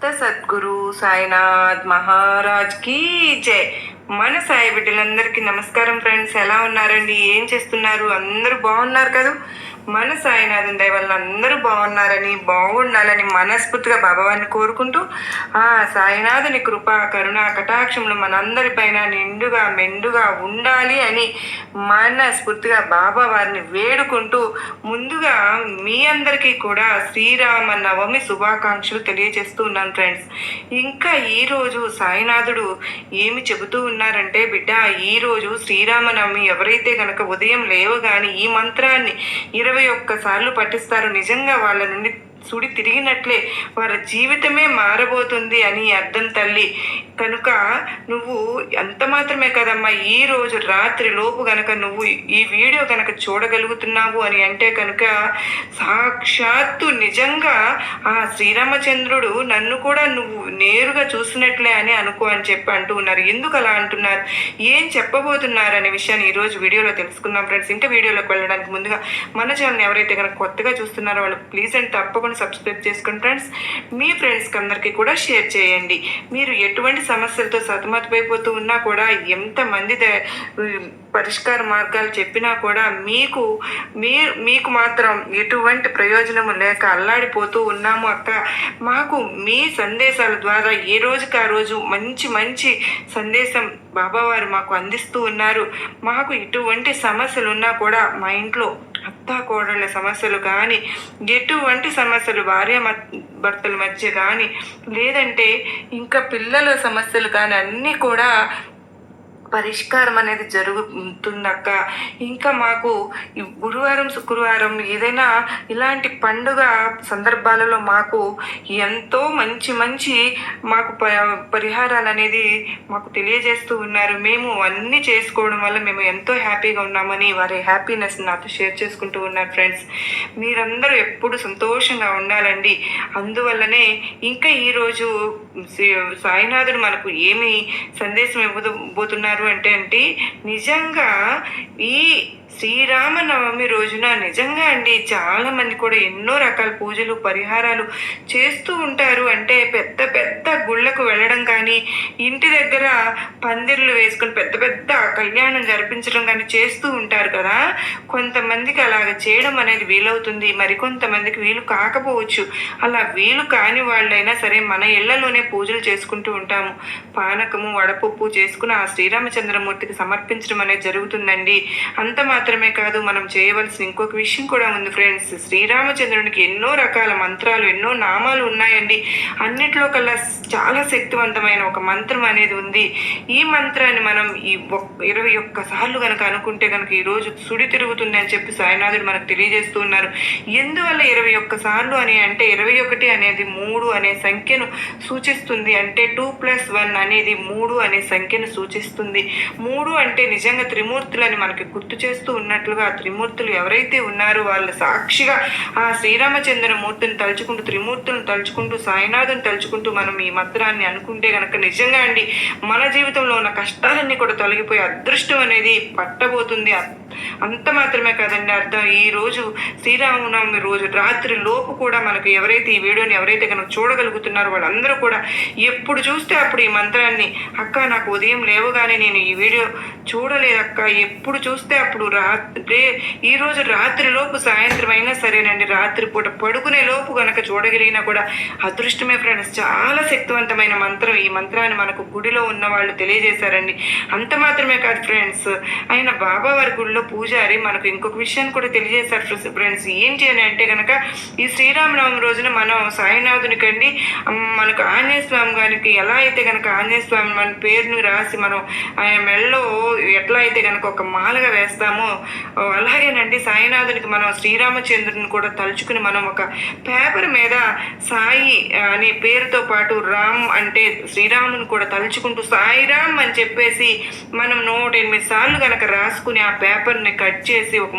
సమర్థ సద్గురు సాయినాథ్ మహారాజ్ కి జై. మన సాయి బిడ్డలందరికీ నమస్కారం ఫ్రెండ్స్. ఎలా ఉన్నారండి? ఏం చేస్తున్నారు? అందరూ బాగున్నారు కదా? మన సాయినాథుని దయ వల్ల అందరూ బాగున్నారని, బాగుండాలని మనస్ఫూర్తిగా బాబావారిని కోరుకుంటూ ఆ సాయినాథుని కృప కరుణ కటాక్షములు మనందరిపైన నిండుగా మెండుగా ఉండాలి అని మనస్ఫూర్తిగా బాబావారిని వేడుకుంటూ ముందుగా మీ అందరికీ కూడా శ్రీరామ నవమి శుభాకాంక్షలు తెలియజేస్తూ ఉన్నాను ఫ్రెండ్స్. ఇంకా ఈరోజు సాయినాథుడు ఏమి చెబుతూ ఉన్నారంటే, బిడ్డ ఈరోజు శ్రీరామనవమి ఎవరైతే కనుక ఉదయం లేవగానే ఈ మంత్రాన్ని 21 సార్లు పఠిస్తారో నిజంగా వాళ్ళ నుండి సుడి తిరిగినట్లే వారి జీవితమే మారబోతుంది అని అర్థం తల్లి. కనుక నువ్వు అంత మాత్రమే కదమ్మా, ఈ రోజు రాత్రి లోపు గనక నువ్వు ఈ వీడియో కనుక చూడగలుగుతున్నావు అని అంటే కనుక సాక్షాత్తు నిజంగా ఆ శ్రీరామచంద్రుడు నన్ను కూడా నువ్వు నేరుగా చూసినట్లే అని అనుకో అని చెప్పి అంటూ ఉన్నారు. ఎందుకు అలా అంటున్నారు, ఏం చెప్పబోతున్నారు అనే విషయాన్ని ఈరోజు వీడియోలో తెలుసుకుందాం ఫ్రెండ్స్. ఇంకా వీడియోలోకి వెళ్ళడానికి ముందుగా మన ఛానల్ ఎవరైతే కనుక కొత్తగా చూస్తున్నారో వాళ్ళు ప్లీజ్ అండ్ తప్పకుండా సబ్స్క్రైబ్ చేసుకోండి ఫ్రెండ్స్. మీ ఫ్రెండ్స్కి అందరికీ కూడా షేర్ చేయండి. మీరు ఎటువంటి సమస్యలతో సతమతమైపోతూ ఉన్నా కూడా, ఎంతమంది పరిష్కార మార్గాలు చెప్పినా కూడా మీకు మాత్రం ఎటువంటి ప్రయోజనము లేక అల్లాడిపోతూ ఉన్నాము అక్క, మాకు మీ సందేశాల ద్వారా ఏ రోజుకి ఆ రోజు మంచి మంచి సందేశం బాబావారు మాకు అందిస్తూ ఉన్నారు. మాకు ఎటువంటి సమస్యలు ఉన్నా కూడా, మా ఇంట్లో అత్తా కోడళ్ళ సమస్యలు కానీ, ఎటువంటి సమస్యలు భార్య భర్తల మధ్య కానీ, లేదంటే ఇంకా పిల్లల సమస్యలు కానీ అన్నీ కూడా పరిష్కారం అనేది జరుగుతుందక్క. ఇంకా మాకు గురువారం శుక్రవారం ఏదైనా ఇలాంటి పండుగ సందర్భాలలో మాకు ఎంతో మంచి మంచి మాకు పరిహారాలు అనేది మాకు తెలియజేస్తూ ఉన్నారు. మేము అన్నీ చేసుకోవడం వల్ల మేము ఎంతో హ్యాపీగా ఉన్నామని వారి హ్యాపీనెస్ నాతో షేర్ చేసుకుంటూ ఉన్నారు ఫ్రెండ్స్. మీరందరూ ఎప్పుడు సంతోషంగా ఉండాలండి. అందువల్లనే ఇంకా ఈరోజు సాయినాథుడు మనకు ఏమి సందేశం ఇవ్వబోతున్నారు అంటే నిజంగా ఈ శ్రీరామనవమి రోజున నిజంగా అండి చాలా మంది కూడా ఎన్నో రకాల పూజలు పరిహారాలు చేస్తూ ఉంటారు. అంటే పెద్ద పెద్ద గుళ్ళకు వెళ్ళడం కానీ, ఇంటి దగ్గర పందిర్లు వేసుకొని పెద్ద పెద్ద కళ్యాణం జరిపించడం కానీ చేస్తూ ఉంటారు కదా. కొంతమందికి అలాగ చేయడం అనేది వీలవుతుంది, మరికొంతమందికి వీలు కాకపోవచ్చు. అలా వీలు కాని వాళ్ళైనా సరే మన ఇళ్లలోనే పూజలు చేసుకుంటూ ఉంటాము. పానకము వడపప్పు చేసుకుని ఆ శ్రీరామచంద్రమూర్తికి సమర్పించడం అనేది జరుగుతుందండి. అంత మాత్రమే కాదు, మనం చేయవలసిన ఇంకొక విషయం కూడా ఉంది ఫ్రెండ్స్. శ్రీరామచంద్రునికి ఎన్నో రకాల మంత్రాలు, ఎన్నో నామాలు ఉన్నాయండి. అన్నిట్లో కల్లా చాలా శక్తివంతమైన ఒక మంత్రం అనేది ఉంది. ఈ మంత్రాన్ని మనం ఈ 21 సార్లు కనుక అనుకుంటే కనుక ఈరోజు సుడి తిరుగుతుంది అని చెప్పి సాయినాథుడు మనకు తెలియజేస్తూ ఉన్నారు. ఎందువల్ల 21 సార్లు అని అంటే, 21 అనేది 3 అనే సంఖ్యను సూచిస్తుంది. అంటే 2+1 అనేది 3 అనే సంఖ్యను సూచిస్తుంది. 3 అంటే నిజంగా త్రిమూర్తులని మనకి గుర్తు చేస్తూ ఉన్నట్లుగా, త్రిమూర్తులు ఎవరైతే ఉన్నారో వాళ్ళు సాక్షిగా ఆ శ్రీరామచంద్రమూర్తిని తలుచుకుంటూ, త్రిమూర్తులను తలుచుకుంటూ, సాయినాథుని తలుచుకుంటూ మనం ఈ మంత్రాన్ని అనుకుంటే కనుక నిజంగా అండి మన జీవితంలో ఉన్న కష్టాలన్నీ కూడా తొలగిపోయి అదృష్టం అనేది పట్టబోతుంది. అంత మాత్రమే కాదండి అర్థం. ఈ రోజు శ్రీరామనవమి రోజు రాత్రి లోపు కూడా మనకు ఎవరైతే ఈ వీడియోని ఎవరైతే కనుక చూడగలుగుతున్నారో వాళ్ళందరూ కూడా ఎప్పుడు చూస్తే అప్పుడు ఈ మంత్రాన్ని, అక్క నాకు ఉదయం లేవగానే నేను ఈ వీడియో చూడలేదక్క, ఎప్పుడు చూస్తే అప్పుడు ఈరోజు రాత్రి లోపు సాయంత్రం అయినా సరేనండి, రాత్రిపూట పడుకునే లోపు కనుక చూడగలిగినా కూడా అదృష్టమే ఫ్రెండ్స్. చాలా శక్తివంతమైన మంత్రం. ఈ మంత్రాన్ని మనకు గుడిలో ఉన్న వాళ్ళు తెలియజేశారండి. అంత మాత్రమే కాదు ఫ్రెండ్స్, ఆయన బాబావారి గుడిలో పూజారి మనకు ఇంకొక విషయాన్ని కూడా తెలియజేశారు ఫ్రెండ్స్. ఏంటి అని అంటే కనుక ఈ శ్రీరామనవమి రోజున మనం సాయినాథునికి అండి, మనకు ఆంజనేయ స్వామి గారికి ఎలా అయితే కనుక ఆంజనేయ స్వామి మన పేరుని రాసి మనం ఆయన మెడలో ఎట్లా అయితే కనుక ఒక మాలగా వేస్తామో, అలాగేనండి సాయినాథునికి మనం శ్రీరామచంద్రుని కూడా తలుచుకుని మనం ఒక పేపర్ మీద సాయి అనే పేరుతో పాటు రామ్ అంటే శ్రీరాముని కూడా తలుచుకుంటూ సాయిరామ్ అని చెప్పేసి మనం 108 సార్లు కనుక రాసుకుని ఆ పేపర్ పేపర్ని కట్ చేసి ఒక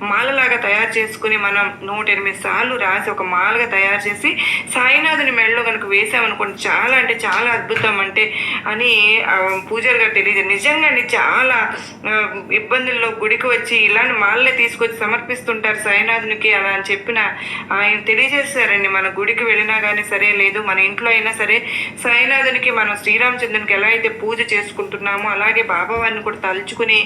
మాలలాగా తయారు చేసుకుని మనం 108 సార్లు రాసి ఒక మాలగా తయారు చేసి సాయినాథుని మెడలో కనుక వేసామనుకోండి, చాలా అంటే చాలా అద్భుతం అంటే అని పూజారి గారు తెలియదు. నిజంగా చాలా ఇబ్బందుల్లో గుడికి వచ్చి ఇలాంటి మాలనే తీసుకొచ్చి సమర్పిస్తుంటారు సాయినాథునికి అలా అని చెప్పిన ఆయన తెలియజేస్తారండి. మన గుడికి వెళ్ళినా కానీ సరే, లేదు మన ఇంట్లో అయినా సరే, సాయినాథునికి మనం శ్రీరామచంద్రునికి ఎలా అయితే పూజ చేసుకుంటున్నామో అలాగే బాబావారిని కూడా తలుచుకుని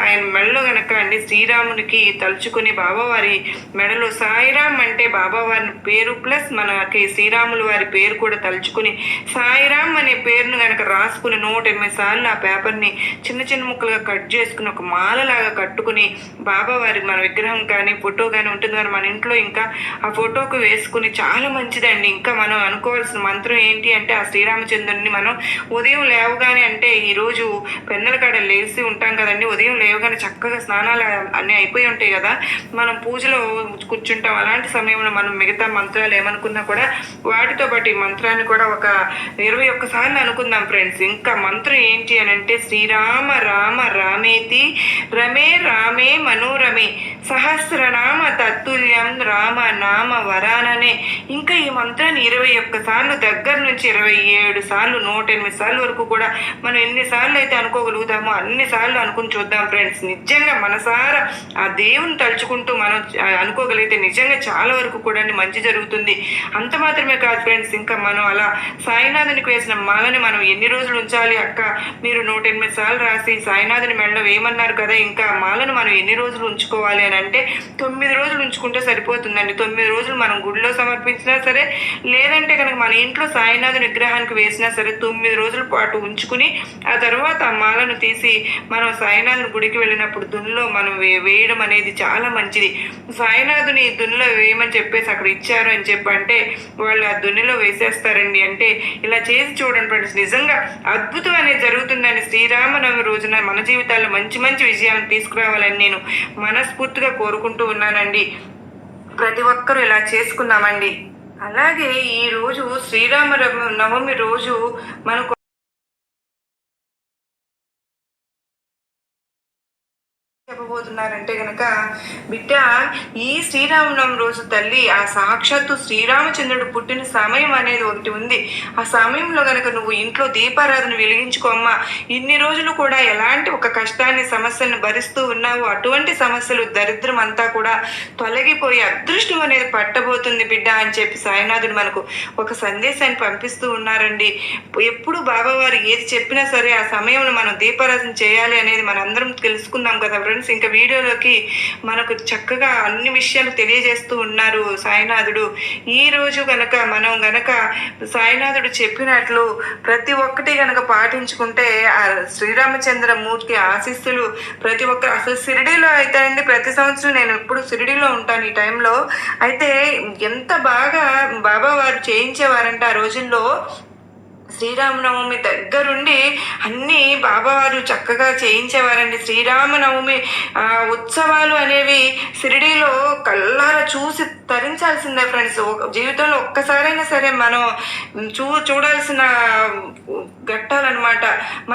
ఆయన మెడలో గనక అండి శ్రీరామునికి తలుచుకుని బాబావారి మెడలో సాయిరామ్ అంటే బాబావారి పేరు ప్లస్ మనకి శ్రీరాములు వారి పేరు కూడా తలుచుకుని సాయిరామ్ అనే పేరును గనక రాసుకుని 108 సార్లు ఆ పేపర్ని చిన్న చిన్న ముక్కలుగా కట్ చేసుకుని ఒక మాలలాగా కట్టుకుని బాబావారి మన విగ్రహం కానీ ఫోటో కానీ ఉంటుంది కానీ మన ఇంట్లో ఇంకా ఆ ఫోటోకు వేసుకుని చాలా మంచిదండి. ఇంకా మనం అనుకోవాల్సిన మంత్రం ఏంటి అంటే ఆ శ్రీరామచంద్రుని మనం ఉదయం లేవగానే అంటే ఈరోజు పెన్నెల కాడ లేచి ఉంటాం కదండి, ఉదయం లేవగానే చక్కగా స్నానాలు అన్నీ అయిపోయి ఉంటాయి కదా, మనం పూజలో కూర్చుంటాం. అలాంటి సమయంలో మనం మిగతా మంత్రాలు ఏమనుకున్నా కూడా వాటితో పాటు ఈ మంత్రాన్ని కూడా ఒక 21 సార్లు అనుకుందాం ఫ్రెండ్స్. ఇంకా మంత్రం ఏంటి అని అంటే శ్రీరామ రామ రామేతి రమే రామే మనోరమే సహస్రనామ తత్తుల్యం రామ నామ వరాననే. ఇంకా ఈ మంత్రాన్ని 21 సార్లు దగ్గర నుంచి 27 సార్లు 108 సార్లు వరకు కూడా మనం ఎన్నిసార్లు అయితే అనుకోగలుగుతామో అన్నిసార్లు అనుకుని చూద్దాం ఫ్రెండ్స్. నిజంగా మనసారా ఆ దేవుని తలుచుకుంటూ మనం అనుకోగలిగితే నిజంగా చాలా వరకు కూడా మంచి జరుగుతుంది. అంత మాత్రమే కాదు ఫ్రెండ్స్, ఇంకా మనం అలా సాయినాథునికి వేసిన మాలని మనం ఎన్ని రోజులు ఉంచాలి అక్క, మీరు 108 సార్లు రాసి సాయినాథుని మెడలో వేయమన్నారు కదా, ఇంకా మాలను మనం ఎన్ని రోజులు ఉంచుకోవాలి అని అంటే 9 రోజులు ఉంచుకుంటే సరిపోతుందండి. 9 రోజులు మనం గుడిలో సమర్పించినా సరే, లేదంటే కనుక మన ఇంట్లో సాయినాథుని విగ్రహానికి వేసినా సరే 9 రోజుల పాటు ఉంచుకుని ఆ తర్వాత ఆ మాలను తీసి మనం సాయినాథుని గుడికి వెళ్ళినప్పుడు దున్నులో మనం వేయడం అనేది చాలా మంచిది. సాయినాథుని దున్నులో వేయమని చెప్పేసి అక్కడ ఇచ్చారు అని చెప్పి అంటే వాళ్ళు ఆ దున్నులో వేసేస్తారండి. అంటే ఇలా చేసి చూడండి ఫ్రెండ్స్, నిజంగా అద్భుతం అనేది జరుగుతుందని శ్రీరామనవమి రోజున మన జీవితాల్లో మంచి మంచి విజయాలను తీసుకురావాలని నేను మనస్ఫూర్తిగా కోరుకుంటూ ఉన్నానండి. ప్రతి ఒక్కరూ ఇలా చేసుకుందామండి. అలాగే ఈరోజు శ్రీరామనవమి రోజు మనకు చెప్పబోతున్నారంటే గనక బిడ్డ, ఈ శ్రీరామనవమి రోజు తల్లి ఆ సాక్షాత్తు శ్రీరామచంద్రుడు పుట్టిన సమయం అనేది ఒకటి ఉంది. ఆ సమయంలో గనక నువ్వు ఇంట్లో దీపారాధన వెలిగించుకోమ్మా. ఇన్ని రోజులు కూడా ఎలాంటి ఒక కష్టాన్ని సమస్యలను భరిస్తూ ఉన్నావు, అటువంటి సమస్యలు దరిద్రం అంతా కూడా తొలగిపోయి అదృష్టం అనేది పట్టబోతుంది బిడ్డ అని చెప్పి సాయినాథుడు మనకు ఒక సందేశాన్ని పంపిస్తూ ఉన్నారండి. ఎప్పుడు బాబావారు ఏది చెప్పినా సరే ఆ సమయంలో మనం దీపారాధన చేయాలి అనేది మనందరం తెలుసుకుందాం కదా ఫ్రెండ్స్. ఇంకా వీడియోలోకి మనకు చక్కగా అన్ని విషయాలు తెలియజేస్తూ ఉన్నారు సాయినాథుడు. ఈ రోజు గనక మనం గనక సాయినాథుడు చెప్పినట్లు ప్రతి ఒక్కటి గనక పాటించుకుంటే ఆ శ్రీరామచంద్రమూర్తి ఆశీస్సులు ప్రతి ఒక్కరు, అసలు షిరిడీలో అయితే అండి ప్రతి సంవత్సరం నేను ఎప్పుడు షిరిడీలో ఉంటాను ఈ టైంలో, అయితే ఎంత బాగా బాబా వారు చేయించేవారంటే ఆ రోజుల్లో శ్రీరామనవమి దగ్గరుండి అన్నీ బాబావారు చక్కగా చేయించేవారండి. శ్రీరామనవమి ఉత్సవాలు అనేవి షిరిడీలో కళ్ళారా చూసి తరించాల్సిందే ఫ్రెండ్స్. జీవితంలో ఒక్కసారైనా సరే మనం చూడాల్సిన ఘట్టాలన్నమాట.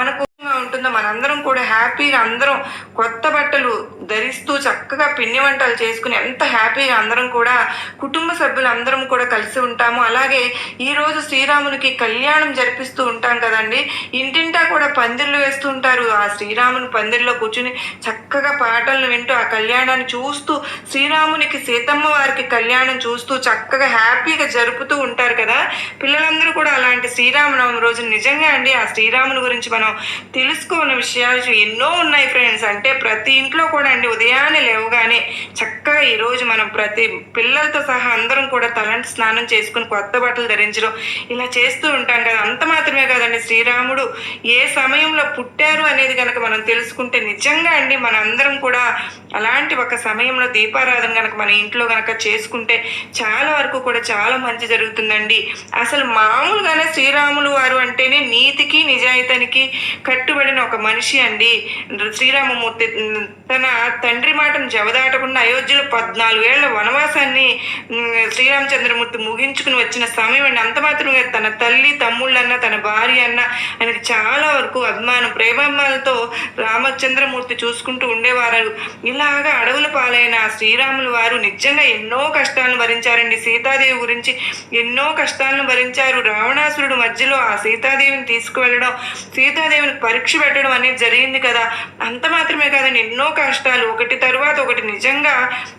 మనకు ఉంటుందో మనందరం కూడా హ్యాపీగా అందరం కొత్త బట్టలు ధరిస్తూ చక్కగా పిండి వంటలు చేసుకుని ఎంత హ్యాపీగా అందరం కూడా కుటుంబ సభ్యులు అందరం కూడా కలిసి ఉంటాము. అలాగే ఈరోజు శ్రీరామునికి కళ్యాణం జరిపిస్తూ ఉంటాం కదండి. ఇంటింటా కూడా పందిర్లు వేస్తూ ఉంటారు. ఆ శ్రీరాముని పందిర్లో కూర్చుని చక్కగా పాటలను వింటూ ఆ కళ్యాణాన్ని చూస్తూ శ్రీరామునికి సీతమ్మ వారికి కళ్యాణం చూస్తూ చక్కగా హ్యాపీగా జరుపుతూ ఉంటారు కదా పిల్లలందరూ కూడా. అలాంటి శ్రీరామనవమి రోజు నిజంగా అండి ఆ శ్రీరాముని గురించి మనం తెలుసుకోని విషయాలు ఎన్నో ఉన్నాయి ఫ్రెండ్స్. అంటే ప్రతి ఇంట్లో కూడా అండి ఉదయాన్నే లేవగానే చక్కగా ఈరోజు మనం ప్రతి పిల్లలతో సహా అందరం కూడా తలంటి స్నానం చేసుకుని కొత్త బట్టలు ధరించడం ఇలా చేస్తూ ఉంటాం కదా. అంత మాత్రమే కాదండి, శ్రీరాముడు ఏ సమయంలో పుట్టారు అనేది కనుక మనం తెలుసుకుంటే నిజంగా అండి మన అందరం కూడా అలాంటి ఒక సమయంలో దీపారాధన కనుక మన ఇంట్లో కనుక చేసుకుంటే చాలా వరకు కూడా చాలా మంచి జరుగుతుందండి. అసలు మామూలుగానే శ్రీరాములు వారు అంటేనే నీతికి నిజాయితీకి కట్టుబడిన ఒక మనిషి అండి. శ్రీరామమూర్తి తన తండ్రి మాటను జవదాటకుండా అయోధ్యలో 14 ఏళ్ల వనవాసాన్ని శ్రీరామచంద్రమూర్తి ముగించుకుని వచ్చిన సమయం అండి. అంత మాత్రమే తన తల్లి తమ్ముళ్ళన్న తన భార్య అన్న ఆయనకి చాలా వరకు అభిమానం ప్రేమాభిమానాలతో రామచంద్రమూర్తి చూసుకుంటూ ఉండేవారు. ఇలాగా అడవుల పాలైన శ్రీరాములు వారు నిజంగా ఎన్నో కష్టాలను భరించారండి. సీతాదేవి గురించి ఎన్నో కష్టాలను భరించారు. రావణాసురుడు మధ్యలో ఆ సీతాదేవిని తీసుకువెళ్ళడం, సీతాదేవిని పరీక్ష పెట్టడం అనేది జరిగింది కదా. అంత మాత్రమే కాదండి, ఎన్నో కష్టాలు ఒకటి తరువాత ఒకటి. నిజంగా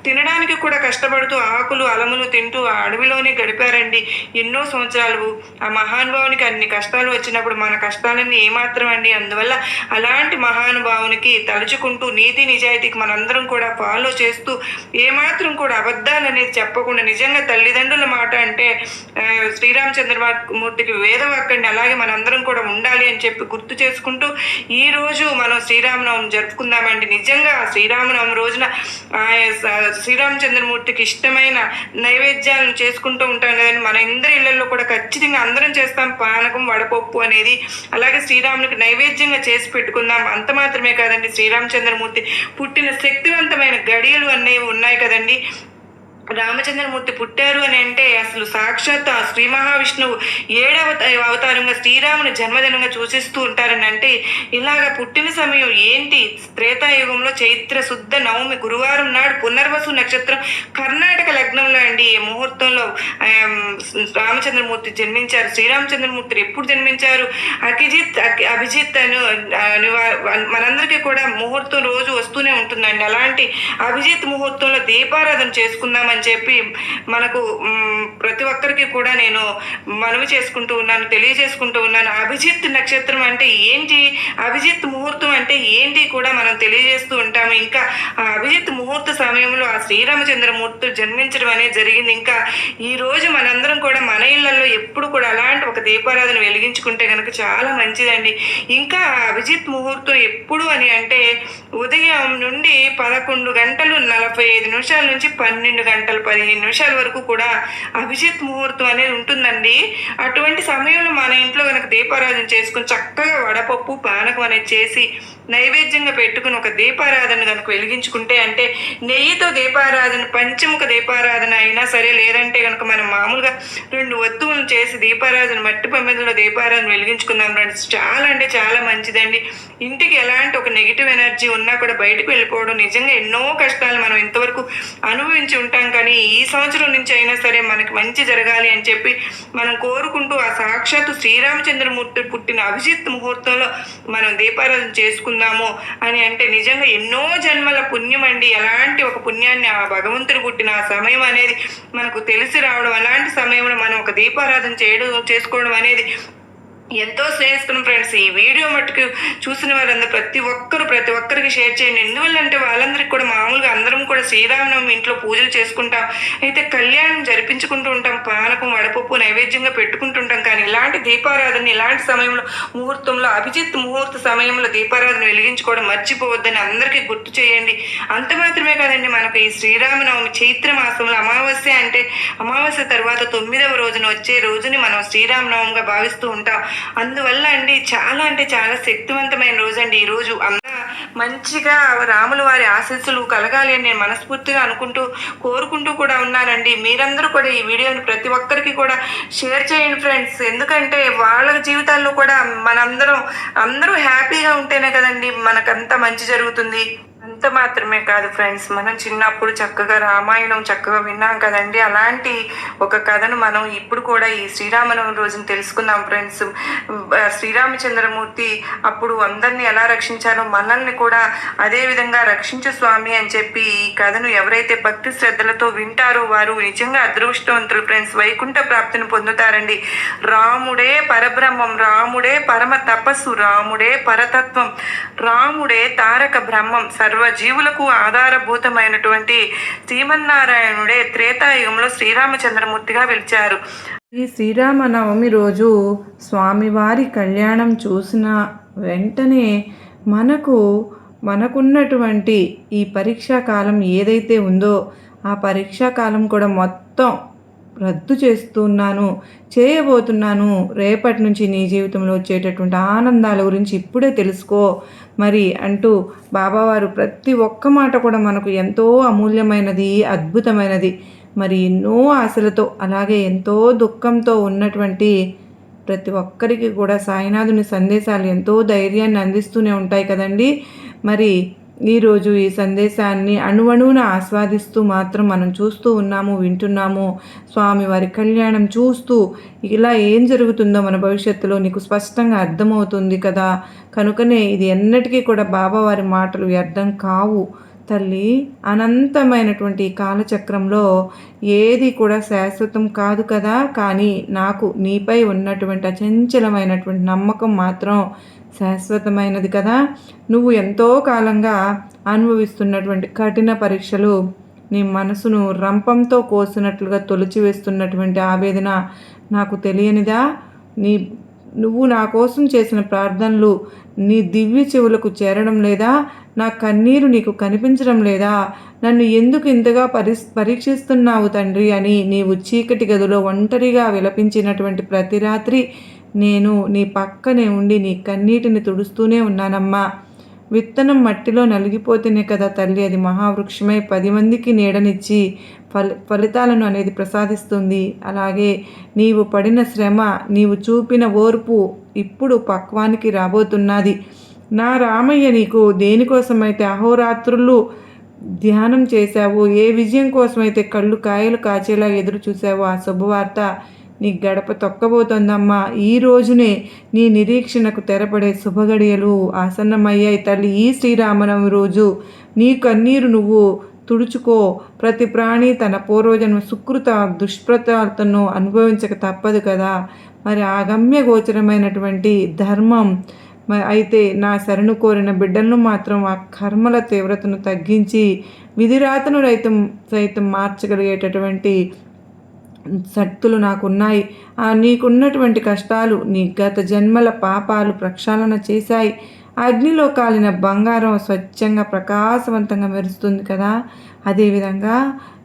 తినడానికి కూడా కష్టపడుతూ ఆకులు అలములు తింటూ ఆ అడవిలోనే గడిపారండి ఎన్నో సంవత్సరాలు. ఆ మహానుభావునికి అన్ని కష్టాలు వచ్చినప్పుడు మన కష్టాలన్నీ ఏమాత్రం అండి. అందువల్ల అలాంటి మహానుభావునికి తలుచుకుంటూ నీతి నిజాయితీకి మనందరం కూడా ఫాలో చేస్తూ ఏమాత్రం కూడా అబద్ధాలు అనేది చెప్పకుండా నిజంగా తల్లిదండ్రుల మాట అంటే శ్రీరామచంద్రమూర్తికి వేదవాక్కండి. అలాగే మనందరం కూడా ఉండాలి అని చెప్పి గుర్తు చేసుకుంటూ ఈ రోజు మనం శ్రీరామనవమి జరుపుకుందామండి. నిజంగా శ్రీరామనవమి రోజున శ్రీరామచంద్రమూర్తికి ఇష్టమైన నైవేద్యాలను చేసుకుంటూ ఉంటాం కదండి. మన అందరి ఇళ్లలో కూడా ఖచ్చితంగా అందరం చేస్తాం పానకం వడపప్పు అనేది. అలాగే శ్రీరామునికి నైవేద్యంగా చేసి పెట్టుకుందాం. అంత మాత్రమే కాదండి, శ్రీరామచంద్రమూర్తి పుట్టిన శక్తివంతమైన గడియలు అనేవి ఉన్నాయి కదండి. రామచంద్రమూర్తి పుట్టారు అని అంటే అసలు సాక్షాత్ ఆ శ్రీ మహావిష్ణువు 7వ అవతారంగా శ్రీరాముని జన్మదినంగా సూచిస్తూ ఉంటారని అంటే ఇలాగ పుట్టిన సమయం ఏంటి? త్రేతాయుగంలో చైత్ర శుద్ధ నవమి గురువారం నాడు పునర్వసు నక్షత్రం కర్ణాటక లగ్నంలో అండి ఈ ముహూర్తంలో రామచంద్రమూర్తి జన్మించారు. శ్రీరామచంద్రమూర్తి ఎప్పుడు జన్మించారు? అభిజిత్ అని మనందరికీ కూడా ముహూర్తం రోజు వస్తూనే ఉంటుందండి. అలాంటి అభిజిత్ ముహూర్తంలో దీపారాధన చేసుకుందామని చెప్పి మనకు ప్రతి ఒక్కరికి కూడా నేను మనవి చేసుకుంటూ ఉన్నాను, తెలియజేసుకుంటూ ఉన్నాను. అభిజిత్ నక్షత్రం అంటే ఏంటి, అభిజిత్ ముహూర్తం అంటే ఏంటి కూడా మనం తెలియజేస్తూ ఉంటాము. ఇంకా ఆ అభిజిత్ ముహూర్త సమయంలో ఆ శ్రీరామచంద్రమూర్తి జన్మించడం అనేది జరిగింది. ఇంకా ఈ రోజు మనందరం కూడా మన ఇళ్లలో ఎప్పుడు కూడా అలాంటి ఒక దీపారాధన వెలిగించుకుంటే కనుక చాలా మంచిదండి. ఇంకా అభిజిత్ ముహూర్తం ఎప్పుడు అని అంటే ఉదయం నుండి 11 గంటలు 45 నిమిషాల నుంచి 12 గంటలు 15 నిమిషాల వరకు కూడా అభిజిత్ ముహూర్తం అనేది ఉంటుందండి. అటువంటి సమయంలో మన ఇంట్లో కనుక దీపారాధన చేసుకుని చక్కగా వడపప్పు పానకం అనేది చేసి నైవేద్యంగా పెట్టుకుని ఒక దీపారాధన కనుక వెలిగించుకుంటే అంటే నెయ్యితో దీపారాధన పంచముఖ దీపారాధన అయినా సరే, లేదంటే కనుక మనం మామూలుగా 2 వత్తువులను చేసి దీపారాధన మట్టి ప్రమిదలో దీపారాధన వెలిగించుకుందాం ఫ్రెండ్స్. చాలా అంటే చాలా మంచిదండి. ఇంటికి ఎలాంటి ఒక నెగిటివ్ ఎనర్జీ ఉన్నా కూడా బయటకు వెళ్ళిపోవడం. నిజంగా ఎన్నో కష్టాలు మనం ఇంతవరకు అనుభవించి ఉంటాం, కానీ ఈ సంవత్సరం నుంచి అయినా సరే మనకి మంచి జరగాలి అని చెప్పి మనం కోరుకుంటూ ఆ సాక్షాత్తు శ్రీరామచంద్రమూర్తి పుట్టిన అభిజిత్ ముహూర్తంలో మనం దీపారాధన చేసుకుందాము అని అంటే నిజంగా ఎన్నో జన్మల పుణ్యం అండి. ఎలాంటి ఒక పుణ్యాన్ని ఆ భగవంతుడు పుట్టిన ఆ సమయం అనేది మనకు తెలిసి రావడం, అలాంటి సమయంలో మనం ఒక దీపారాధన చేసుకోవడం అనేది ఎంతో శ్రేయస్కరం ఫ్రెండ్స్. ఈ వీడియో మట్టుకు చూసిన వాళ్ళందరూ ప్రతి ఒక్కరికి షేర్ చేయండి. ఎందువల్లంటే వాళ్ళందరికీ కూడా మామూలుగా అందరం కూడా శ్రీరామనవమి ఇంట్లో పూజలు చేసుకుంటాం, అయితే కళ్యాణం జరిపించుకుంటూ ఉంటాం, పానకం వడపప్పు నైవేద్యంగా పెట్టుకుంటుంటాం. కానీ ఇలాంటి దీపారాధన ఇలాంటి సమయంలో ముహూర్తంలో అభిజిత్ ముహూర్త సమయంలో దీపారాధన వెలిగించుకోవడం మర్చిపోవద్దని అందరికీ గుర్తు చేయండి. అంత మాత్రమే కాదండి, మనకు ఈ శ్రీరామనవమి చైత్ర మాసంలో అమావాస్య అంటే అమావాస్య తర్వాత 9వ రోజున వచ్చే రోజుని మనం శ్రీరామనవమిగా భావిస్తూ ఉంటాం. అందువల్ల అండి చాలా అంటే చాలా శక్తివంతమైన రోజు అండి ఈ రోజు. మంచిగా రాముల వారి ఆశీస్సులు కలగాలి అని నేను మనస్ఫూర్తిగా కోరుకుంటూ కూడా ఉన్నానండి. మీరందరూ కూడా ఈ వీడియోని ప్రతి ఒక్కరికి కూడా షేర్ చేయండి ఫ్రెండ్స్. ఎందుకంటే వాళ్ళ జీవితాల్లో కూడా అందరూ హ్యాపీగా ఉంటేనే కదండి మనకంతా మంచి జరుగుతుంది. అంత మాత్రమే కాదు ఫ్రెండ్స్, మనం చిన్నప్పుడు చక్కగా రామాయణం చక్కగా విన్నాం కదండి. అలాంటి ఒక కథను మనం ఇప్పుడు కూడా ఈ శ్రీరామనవమి రోజున తెలుసుకుందాం ఫ్రెండ్స్. శ్రీరామచంద్రమూర్తి అప్పుడు అందరినీ ఎలా రక్షించారో మనల్ని కూడా అదే విధంగా రక్షించు స్వామి అని చెప్పి ఈ కథను ఎవరైతే భక్తి శ్రద్ధలతో వింటారో వారు నిజంగా అదృష్టవంతులు ఫ్రెండ్స్. వైకుంఠ ప్రాప్తిని పొందుతారండి. రాముడే పరబ్రహ్మం, రాముడే పరమ తపస్సు, రాముడే పరతత్వం, రాముడే తారక బ్రహ్మం, సర్వజీవులకు ఆధారభూతమైనటువంటి శ్రీమన్నారాయణుడే త్రేతాయుగంలో శ్రీరామచంద్రమూర్తిగా వెలిచారు. ఈ శ్రీరామనవమి రోజు స్వామివారి కళ్యాణం చూసిన వెంటనే మనకున్నటువంటి ఈ పరీక్షా కాలం ఏదైతే ఉందో ఆ పరీక్షా కాలం కూడా మొత్తం రద్దు చేస్తున్నాను, చేయబోతున్నాను. రేపటి నుంచి నీ జీవితంలో వచ్చేటటువంటి ఆనందాల గురించి ఇప్పుడే తెలుసుకో మరి అంటూ బాబావారు ప్రతి ఒక్క మాట కూడా మనకు ఎంతో అమూల్యమైనది, అద్భుతమైనది. మరి ఎన్నో ఆశలతో అలాగే ఎంతో దుఃఖంతో ఉన్నటువంటి ప్రతి ఒక్కరికి కూడా సాయినాథుని సందేశాలు ఎంతో ధైర్యాన్ని అందిస్తూనే ఉంటాయి కదండి. మరి ఈరోజు ఈ సందేశాన్ని అణువణువున ఆస్వాదిస్తూ మాత్రం మనం చూస్తూ ఉన్నాము, వింటున్నాము. స్వామివారి కళ్యాణం చూస్తూ ఇలా ఏం జరుగుతుందో మన భవిష్యత్తులో నీకు స్పష్టంగా అర్థమవుతుంది కదా. కనుకనే ఇది ఎన్నటికీ కూడా బాబావారి మాటలు వ్యర్థం కావు తల్లి. అనంతమైనటువంటి కాలచక్రంలో ఏది కూడా శాశ్వతం కాదు కదా. కానీ నాకు నీపై ఉన్నటువంటి అచంచలమైనటువంటి నమ్మకం మాత్రం శాశ్వతమైనది కదా. నువ్వు ఎంతో కాలంగా అనుభవిస్తున్నటువంటి కఠిన పరీక్షలు నీ మనసును రంపంతో కోసినట్లుగా తొలిచివేస్తున్నటువంటి ఆవేదన నాకు తెలియనిదా? నువ్వు నా కోసం చేసిన ప్రార్థనలు నీ దివ్య చెవులకు చేరడం లేదా? నా కన్నీరు నీకు కనిపించడం లేదా? నన్ను ఎందుకు ఇంతగా పరీక్షిస్తున్నావు తండ్రి అని నీవు చీకటి గదిలో ఒంటరిగా విలపించినటువంటి ప్రతి రాత్రి నేను నీ పక్కనే ఉండి నీ కన్నీటిని తుడుస్తూనే ఉన్నానమ్మా. విత్తనం మట్టిలో నలిగిపోతేనే కదా తల్లి అది మహావృక్షమై 10 మందికి నీడనిచ్చి ఫలితాలను అనేది ప్రసాదిస్తుంది. అలాగే నీవు పడిన శ్రమ, నీవు చూపిన ఓర్పు ఇప్పుడు పక్వానికి రాబోతున్నది. నా రామయ్య నీకు దేనికోసమైతే అహోరాత్రులు ధ్యానం చేశావు, ఏ విజయం కోసమైతే కళ్ళు కాయలు కాచేలా ఎదురు చూసావో ఆ శుభవార్త నీ గడప తొక్కబోతోందమ్మా. ఈ రోజునే నీ నిరీక్షణకు తెరపడే శుభగడియలు ఆసన్నమయ్యాయి తల్లి. ఈ శ్రీరామనవమి రోజు నీ కన్నీరు నువ్వు తుడుచుకో. ప్రతి ప్రాణి తన పూర్వజన్మ సుకృత దుష్ప్రతాలను అనుభవించక తప్పదు కదా. మరి ఆగమ్య గోచరమైనటువంటి ధర్మం అయితే నా శరణు కోరిన బిడ్డలను మాత్రం ఆ కర్మల తీవ్రతను తగ్గించి విధిరాతను సైతం మార్చగలిగేటటువంటి శక్తులు నాకున్నాయి. నీకున్నటువంటి కష్టాలు నీ గత జన్మల పాపాలు ప్రక్షాళన చేశాయి. అగ్నిలో కాలిన బంగారం స్వచ్ఛంగా ప్రకాశవంతంగా మెరుస్తుంది కదా. అదేవిధంగా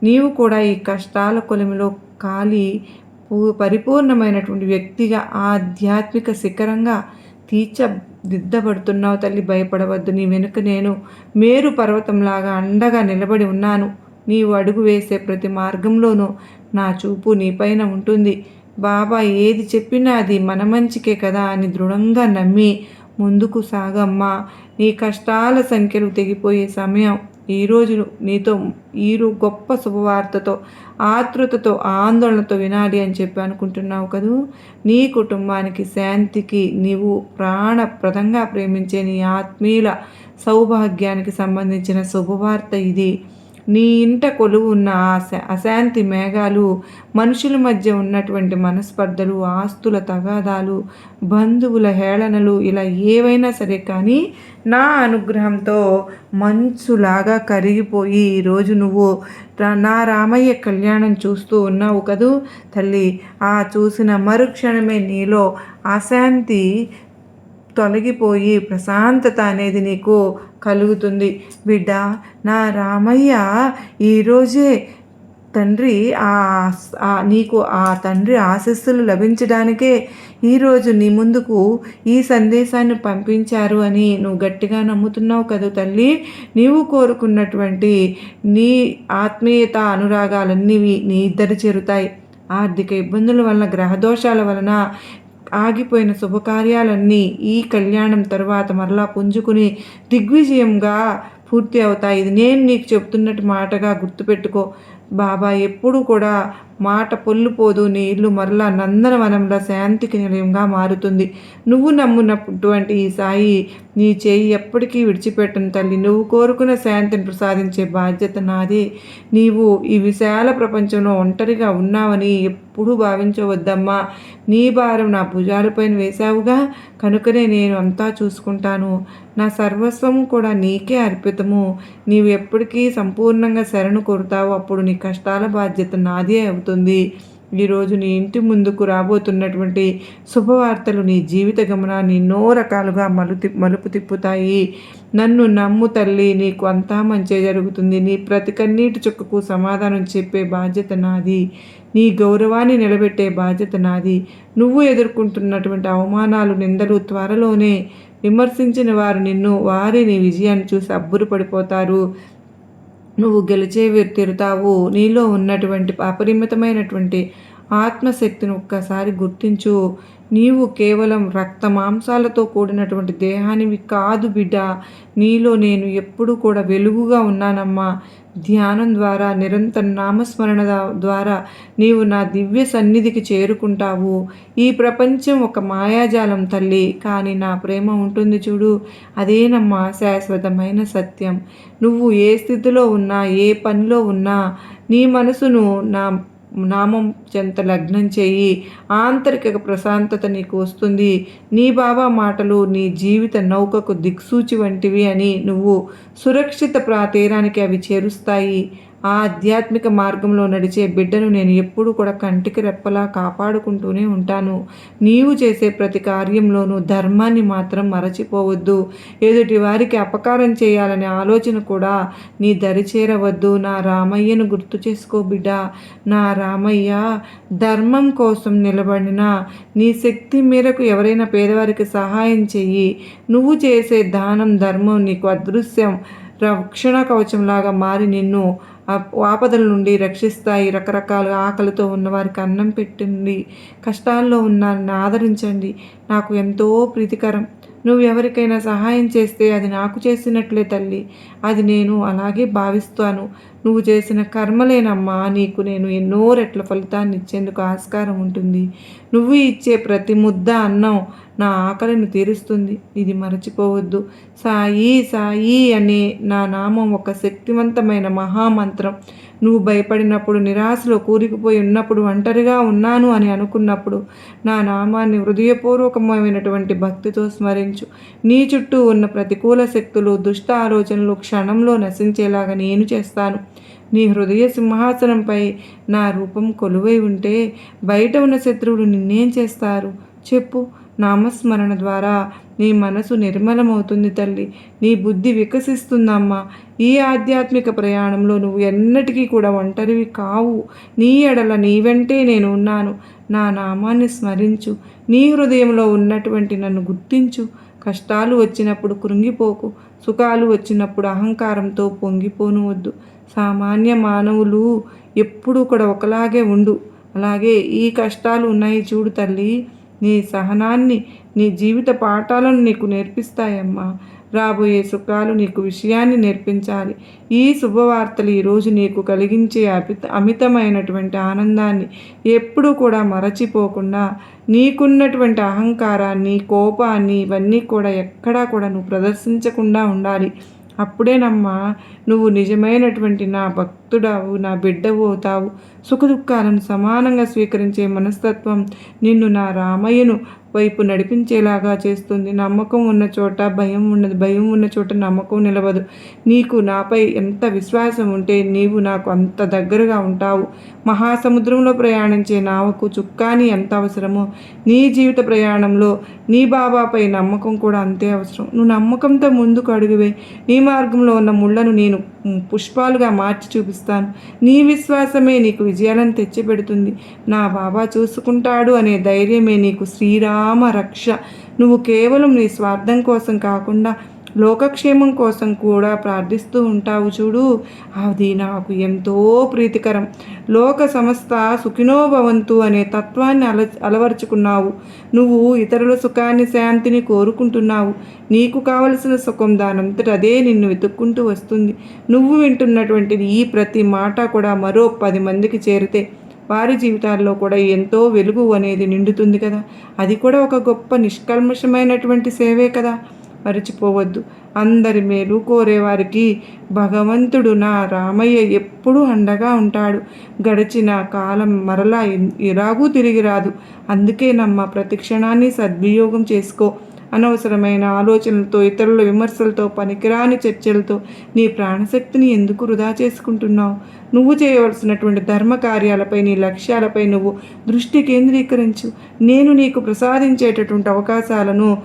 నీవు కూడా ఈ కష్టాల కొలిమిలో కాలి పరిపూర్ణమైనటువంటి వ్యక్తిగా ఆధ్యాత్మిక శిఖరంగా తీర్చిదిద్దబడుతున్నావు తల్లి. భయపడవద్దు. నీ వెనుక నేను మేరు పర్వతంలాగా అండగా నిలబడి ఉన్నాను. నీవు అడుగు వేసే ప్రతి మార్గంలోనూ నా చూపు నీపైన ఉంటుంది. బాబా ఏది చెప్పినా అది మన మంచికే కదా అని దృఢంగా నమ్మి ముందుకు సాగమ్మా. నీ కష్టాల సంఖ్యలు తెగిపోయే సమయం ఈరోజు నీతో గొప్ప శుభవార్తతో ఆతృతతో ఆందోళనతో వినాలి అని చెప్పి అనుకుంటున్నావు కదూ. నీ కుటుంబానికి శాంతికి నీవు ప్రాణప్రదంగా ప్రేమించే నీ ఆత్మీయుల సౌభాగ్యానికి సంబంధించిన శుభవార్త ఇది. నీ ఇంట కొలువు ఉన్న అశాంతి మేఘాలు, మనుషుల మధ్య ఉన్నటువంటి మనస్పర్ధలు, ఆస్తుల తగాదాలు, బంధువుల హేళనలు ఇలా ఏవైనా సరే కానీ నా అనుగ్రహంతో మంచులాగా కరిగిపోయి ఈరోజు నువ్వు నా రామయ్య కళ్యాణం చూస్తూ ఉన్నావు కదూ తల్లి. ఆ చూసిన మరుక్షణమే నీలో అశాంతి తొలగిపోయి ప్రశాంతత అనేది నీకు కలుగుతుంది బిడ్డ. నా రామయ్య ఈరోజే తండ్రి నీకు ఆ తండ్రి ఆశీస్సులు లభించడానికే ఈరోజు నీ ముందుకు ఈ సందేశాన్ని పంపించారు అని నువ్వు గట్టిగా నమ్ముతున్నావు కదా తల్లి. నీవు కోరుకున్నటువంటి నీ ఆత్మీయత అనురాగాలన్నీ నీ ఇద్దరు చేరుతాయి. ఆర్థిక ఇబ్బందుల వలన, గ్రహదోషాల వలన ఆగిపోయిన శుభకార్యాలన్నీ ఈ కళ్యాణం తర్వాత మరలా పుంజుకుని దిగ్విజయంగా పూర్తి అవుతాయి. ఇది నేను నీకు చెప్తున్నట్టు మాటగా గుర్తుపెట్టుకో. బాబా ఎప్పుడు కూడా మాట పొల్లుపోదు. నీ ఇల్లు మరలా నందనవనంలో శాంతికి నిలయంగా మారుతుంది. నువ్వు నమ్మున్నటువంటి ఈ సాయి నీ చేయి ఎప్పటికీ విడిచిపెట్టను తల్లి. నువ్వు కోరుకున్న శాంతిని ప్రసాదించే బాధ్యత నాది. నీవు ఈ విశాల ప్రపంచంలో ఒంటరిగా ఉన్నావని ఎప్పుడూ భావించవద్దమ్మా. నీ భారం నా భుజాలపైన వేశావుగా, కనుకనే నేను అంతా చూసుకుంటాను. నా సర్వస్వము కూడా నీకే అర్పితము. నీవు ఎప్పటికీ సంపూర్ణంగా శరణు కోరుతావు, అప్పుడు నీ కష్టాల బాధ్యత నాదే అవుతుంది. ఈరోజు నీ ఇంటి ముందుకు రాబోతున్నటువంటి శుభవార్తలు నీ జీవిత గమనాన్ని ఎన్నో రకాలుగా మలుపు తిప్పుతాయి. నన్ను నమ్ము తల్లి, నీకు అంతా మంచే జరుగుతుంది. నీ ప్రతి కన్నీటి చుక్కకు సమాధానం చెప్పే బాధ్యత నాది. నీ గౌరవాన్ని నిలబెట్టే బాధ్యత నాది. నువ్వు ఎదుర్కొంటున్నటువంటి అవమానాలు, నిందలు త్వరలోనే విమర్శించిన వారు వారి నీ విజయాన్ని చూసి అబ్బురపడిపోతారు. నువ్వు గెలిచే తీరుతావు. నీలో ఉన్నటువంటి అపరిమితమైనటువంటి ఆత్మశక్తిని ఒక్కసారి గుర్తించు. నీవు కేవలం రక్త మాంసాలతో కూడినటువంటి దేహానివి కాదు బిడ్డ. నీలో నేను ఎప్పుడూ కూడా వెలుగుగా ఉన్నానమ్మా. ధ్యానం ద్వారా, నిరంతర నామస్మరణ ద్వారా నీవు నా దివ్య సన్నిధికి చేరుకుంటావు. ఈ ప్రపంచం ఒక మాయాజాలం తల్లి, కానీ నా ప్రేమ ఉంటుంది చూడు, అదేనమ్మా శాశ్వతమైన సత్యం. నువ్వు ఏ స్థితిలో ఉన్నా, ఏ పనిలో ఉన్నా నీ మనసును నా నామం చెంత లగ్నం చేయి. ఆంతరిక ప్రశాంతత నీకు వస్తుంది. నీ బాబా మాటలు నీ జీవిత నౌకకు దిక్సూచి వంటివి అని నువ్వు సురక్షిత తీరానికి అవి చేరుస్తాయి. ఆ ఆధ్యాత్మిక మార్గంలో నడిచే బిడ్డను నేను ఎప్పుడూ కూడా కంటికి రెప్పలా కాపాడుకుంటూనే ఉంటాను. నీవు చేసే ప్రతి కార్యంలోనూ ధర్మాన్ని మాత్రం మరచిపోవద్దు. ఎదుటి వారికి అపకారం చేయాలనే ఆలోచన కూడా నీ దరి చేరవద్దు. నా రామయ్యను గుర్తు చేసుకో బిడ్డ. నా రామయ్య ధర్మం కోసం నిలబడిన నీ శక్తి మేరకు ఎవరైనా పేదవారికి సహాయం చెయ్యి. నువ్వు చేసే దానం, ధర్మం నీకు అదృశ్యం రక్షణ కవచంలాగా మారి నిన్ను ఆపదల నుండి రక్షిస్తాయి. రకరకాల ఆకలితో ఉన్నవారికి అన్నం పెట్టండి. కష్టాల్లో ఉన్న ఆదరించండి. నాకు ఎంతో ప్రీతికరం. నువ్వు ఎవరికైనా సహాయం చేస్తే అది నాకు చేసినట్లే తల్లి. అది నేను అలాగే భావిస్తాను. నువ్వు చేసిన కర్మలేనమ్మా నీకు నేను ఎన్నో రెట్ల ఫలితాన్ని ఇచ్చేందుకు ఆస్కారం ఉంటుంది. నువ్వు ఇచ్చే ప్రతి ముద్ద అన్నం నా ఆకలిని తీరుస్తుంది. ఇది మరచిపోవద్దు. సాయి సాయి అనే నా నామం ఒక శక్తివంతమైన మహామంత్రం. నువ్వు భయపడినప్పుడు, నిరాశలో కూరుకుపోయి ఉన్నప్పుడు, ఒంటరిగా ఉన్నాను అని అనుకున్నప్పుడు నా నామాన్ని హృదయపూర్వకమైనటువంటి భక్తితో స్మరించు. నీ చుట్టూ ఉన్న ప్రతికూల శక్తులు, దుష్ట ఆలోచనలు క్షణంలో నశించేలాగా నేను చేస్తాను. నీ హృదయ సింహాసనంపై నా రూపం కొలువై ఉంటే బయట ఉన్న శత్రువులు నిన్నేం చేస్తారు చెప్పు? నామస్మరణ ద్వారా నీ మనసు నిర్మలమవుతుంది తల్లి. నీ బుద్ధి వికసిస్తుందమ్మా. ఈ ఆధ్యాత్మిక ప్రయాణంలో నువ్వు ఎన్నటికీ కూడా ఒంటరివి కావు. నీ ఎడల నీ వెంటే నేను ఉన్నాను. నా నామాన్ని స్మరించు. నీ హృదయంలో ఉన్నటువంటి నన్ను గుర్తించు. కష్టాలు వచ్చినప్పుడు కృంగిపోకు. సుఖాలు వచ్చినప్పుడు అహంకారంతో పొంగిపోను వద్దు. సామాన్య మానవులు ఎప్పుడూ కూడా ఒకలాగే ఉండు. అలాగే ఈ కష్టాలు ఉన్నాయి చూడు తల్లి, నీ సహనాన్ని, నీ జీవిత పాఠాలను నీకు నేర్పిస్తాయమ్మా. రాబోయే సుఖాలు నీకు విషయాన్ని నేర్పించాలి. ఈ శుభవార్తలు ఈరోజు నీకు కలిగించే అమితమైనటువంటి ఆనందాన్ని ఎప్పుడూ కూడా మరచిపోకుండా, నీకున్నటువంటి అహంకారాన్ని, కోపాన్ని ఇవన్నీ కూడా ఎక్కడా కూడా నువ్వు ప్రదర్శించకుండా ఉండాలి. అప్పుడేనమ్మా నువ్వు నిజమైనటువంటి నా భక్తుడవు, నా బిడ్డవు అవుతావు. సుఖదుఖాలను సమానంగా స్వీకరించే మనస్తత్వం నిన్ను నా రామయ్యను వైపు నడిపించేలాగా చేస్తుంది. నమ్మకం ఉన్న చోట భయం ఉన్నది, భయం ఉన్న చోట నమ్మకం నిలవదు. నీకు నాపై ఎంత విశ్వాసం ఉంటే నీవు నాకు అంత దగ్గరగా ఉంటావు. మహాసముద్రంలో ప్రయాణించే నావకు చుక్కాని ఎంత అవసరమో నీ జీవిత ప్రయాణంలో నీ బాబాపై నమ్మకం కూడా అంతే అవసరం. నువ్వు నమ్మకంతో ముందుకు అడుగువే. నీ మార్గంలో ఉన్న ముళ్ళను నేను పుష్పాలుగా మార్చి చూపిస్తాను. నీ విశ్వాసమే నీకు విజయాలను తెచ్చిపెడుతుంది. నా బాబా చూసుకుంటాడు అనే ధైర్యమే నీకు శ్రీరామ రక్ష. నువ్వు కేవలం నీ స్వార్థం కోసం కాకుండా లోకక్షేమం కోసం కూడా ప్రార్థిస్తూ ఉంటావు చూడు, అది నాకు ఎంతో ప్రీతికరం. లోక సమస్త సుఖినోభవంతు అనే తత్వాన్ని అలవరుచుకున్నావు. నువ్వు ఇతరుల సుఖాన్ని, శాంతిని కోరుకుంటున్నావు. నీకు కావలసిన సుఖం దానంతట అదే నిన్ను వెతుక్కుంటూ వస్తుంది. నువ్వు వింటున్నటువంటి ఈ ప్రతి మాట కూడా మరో 10 మందికి చేరితే వారి జీవితాల్లో కూడా ఎంతో వెలుగు అనేది నిండుతుంది కదా. అది కూడా ఒక గొప్ప నిష్కల్మషమైనటువంటి సేవే కదా. మరచిపోవద్దు. అందరి మేలు కోరేవారికి భగవంతుడు నా రామయ్య ఎప్పుడూ అండగా ఉంటాడు. గడిచిన కాలం మరలా ఎలాగూ తిరిగి రాదు. అందుకే ప్రతి క్షణాన్ని సద్వినియోగం చేసుకో. అనవసరమైన ఆలోచనలతో, ఇతరుల విమర్శలతో, పనికిరాని చర్చలతో నీ ప్రాణశక్తిని ఎందుకు వృధా చేసుకుంటున్నావు? నువ్వు చేయవలసినటువంటి ధర్మ కార్యాలపై, నీ లక్ష్యాలపై నువ్వు దృష్టి కేంద్రీకరించు. నేను నీకు ప్రసాదించేటటువంటి అవకాశాలను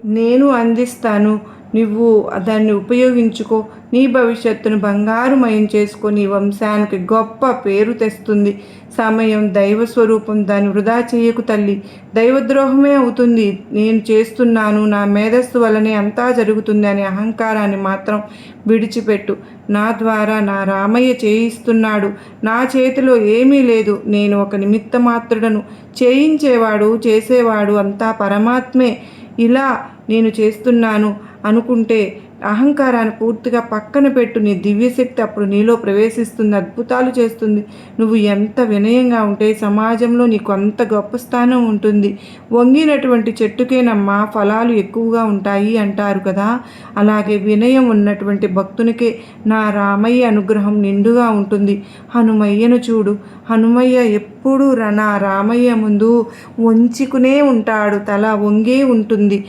నేను అందిస్తాను. నువ్వు దాన్ని ఉపయోగించుకో. నీ భవిష్యత్తును బంగారుమయం చేసుకో. నీ వంశానికి గొప్ప పేరు తెస్తుంది. సమయం దైవ స్వరూపం, దాన్ని వృధా చేయకు తల్లి. దైవద్రోహమే అవుతుంది. నేను చేస్తున్నాను, నా మేధస్సు వల్లనే అంతా జరుగుతుంది అనే అహంకారాన్ని మాత్రం విడిచిపెట్టు. నా ద్వారా నా రామయ్య చేయిస్తున్నాడు. నా చేతిలో ఏమీ లేదు. నేను ఒక నిమిత్త మాత్రుడను. చేయించేవాడు, చేసేవాడు అంతా పరమాత్మే. ఇలా నేను చేస్తున్నాను అనుకుంటే అహంకారాన్ని పూర్తిగా పక్కన పెట్టు. నీ దివ్యశక్తి అప్పుడు నీలో ప్రవేశిస్తుంది, అద్భుతాలు చేస్తుంది. నువ్వు ఎంత వినయంగా ఉంటే సమాజంలో నీకు అంత గొప్ప స్థానం ఉంటుంది. వంగినటువంటి చెట్టుకేనమ్మా ఫలాలు ఎక్కువగా ఉంటాయి అంటారు కదా. అలాగే వినయం ఉన్నటువంటి భక్తునికే నా రామయ్య అనుగ్రహం నిండుగా ఉంటుంది. హనుమయ్యను చూడు. హనుమయ్య ఎప్పుడూ నా రామయ్య ముందు వంచుకునే ఉంటాడు, తల వంగే ఉంటుంది.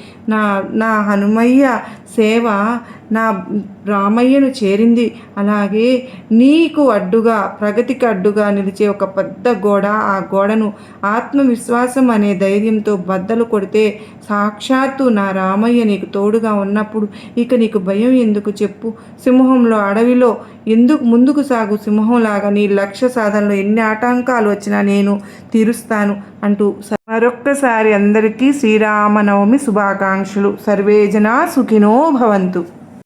నా హనుమయ్య సేవ నా రామయ్యను చేరింది. అలాగే నీకు అడ్డుగా, ప్రగతికి అడ్డుగా నిలిచే ఒక పెద్ద గోడ, ఆ గోడను ఆత్మవిశ్వాసం అనే ధైర్యంతో బద్దలు కొడితే సాక్షాత్తు నా రామయ్య నీకు తోడుగా ఉన్నప్పుడు ఇక నీకు భయం ఎందుకు చెప్పు? సింహంలో, అడవిలో ఎందుకు ముందుకు సాగు. సింహంలాగా నీ లక్ష్య సాధనలో ఎన్ని ఆటంకాలు వచ్చినా నేను తీరుస్తాను అంటూ మరొక్కసారి అందరికీ శ్రీరామనవమి శుభాకాంక్షలు. సర్వే జనా సుఖినో భవంతు.